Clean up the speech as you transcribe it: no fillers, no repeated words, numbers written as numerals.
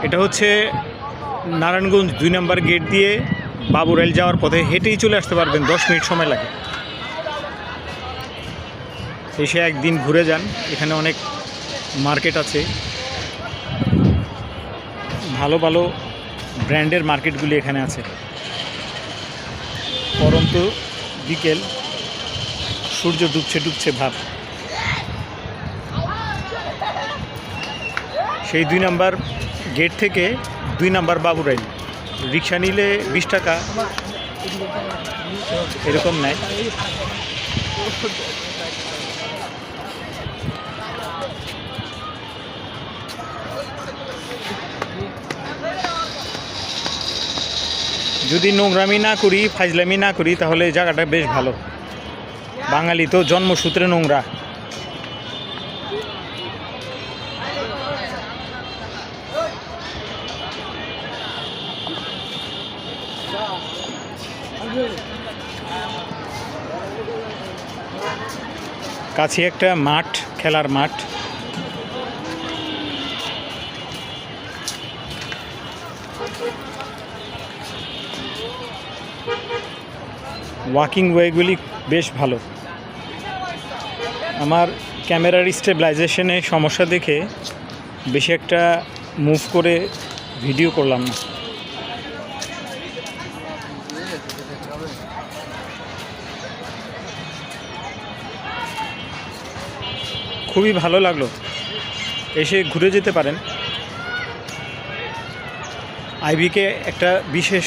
এটা হচ্ছে নারায়ণগঞ্জ 2 নম্বর গেট দিয়ে বাবুরাইল যাওয়ার পথে, হেঁটেই চলে আসতে পারবেন, 10 মিনিট সময় লাগে। এসে একদিন ঘুরে যান, এখানে অনেক মার্কেট আছে, ভালো ভালো ব্র্যান্ডের মার্কেটগুলি এখানে আছে। পরন্তু বিকেল, সূর্য ডুবছে ভাব। সেই 2 নম্বর গেট থেকে 2 নম্বর বাবুরাইল রিক্সা নিলে 20 টাকা এরকম নেয়। যদি নোংরামি না করি, ফাজলামি না করি, তাহলে এই জায়গাটা বেশ ভালো। বাঙালি তো জন্মসূত্রে নোংরা। কাছে একটা মাঠ, খেলার মাঠ। ওয়াকিং ওয়েগুলি বেশ ভালো। আমার ক্যামেরার স্টেবিলাইজেশনে সমস্যা দেখে বেশি একটা মুভ করে ভিডিও করলাম না। খুবই ভালো লাগলো, এসে ঘুরে যেতে পারেন। আইবিকে একটা বিশেষ